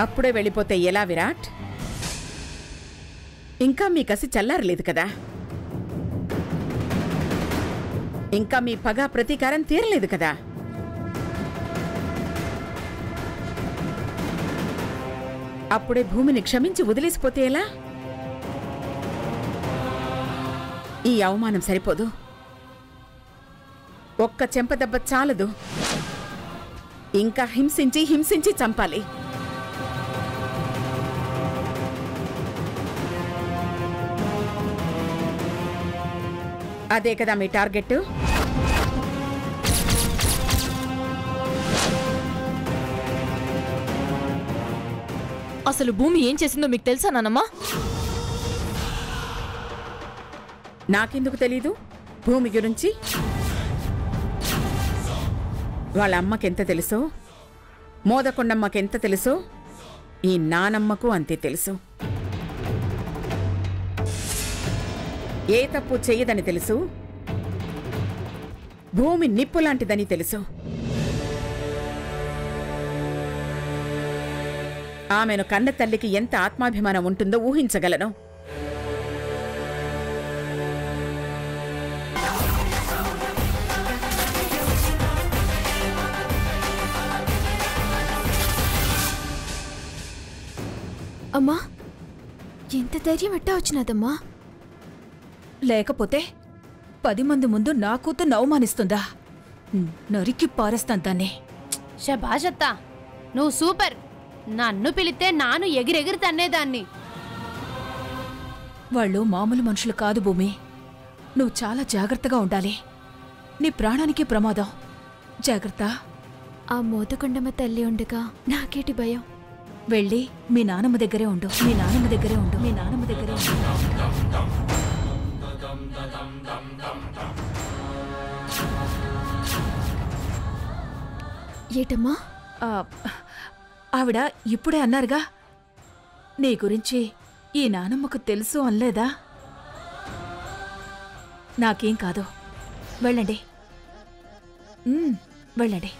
అప్పుడే వెళ్ళిపోతే ఎలా విరాట్? ఇంకా మీ కసి చల్లారలేదు కదా, ఇంకా మీ పగ ప్రతీకారం తీరలేదు కదా. అప్పుడే భూమిని క్షమించి వదిలేసిపోతే ఎలా? ఈ అవమానం సరిపోదు, ఒక్క చెంపదెబ్బ చాలదు, ఇంకా హింసించి హింసించి చంపాలి. అదే కదా మీ టార్గెట్? అసలు భూమి ఏం చేసిందో మీకు తెలుసా నానమ్మా? నాకెందుకు తెలీదు భూమి గురించి? వాళ్ళ అమ్మకెంత తెలుసో, మోదకొండమ్మకెంత తెలుసో, ఈ నానమ్మకు అంతే తెలుసు. ఏ తప్పు చెయ్యదని తెలుసు, భూమి నిప్పు లాంటిదని తెలుసు. ఆమెను కన్న తల్లికి ఎంత ఆత్మాభిమానం ఉంటుందో ఊహించగలను. అమ్మా, ఎంత ధైర్యం ఎట్టా వచ్చినదమ్మా? లేకపోతే 10 మంది ముందు నా కూతుర్ని అవమానిస్తుందా? నరికి పారేస్తాను దాన్ని. శభాషత్తా, నువ్వు సూపర్. నన్ను పిలితే నాను ఎగిరెగిరి తన్నేదాన్ని. వాళ్ళు మామూలు మనుషులు కాదు భూమి. నువ్వు చాలా జాగ్రత్తగా ఉండాలి. నీ ప్రాణానికి ప్రమాదం. జాగ్రత్త. ఆ మోదకొండమ్మ తల్లి ఉండగా నాకేటి భయం? వెళ్ళి మీ నానమ్మ దగ్గరే ఉండు. మీ నానమ్మ దగ్గరే ఉండు. మీ నానమ్మ దగ్గరే ఉండు. ఏటమ్మా? ఆవిడ ఇప్పుడే అన్నారుగా, నీ గురించి ఈ నానమ్మకు తెలుసు అనలేదా? నాకేం కాదు, వెళ్ళండి. వెళ్ళండి.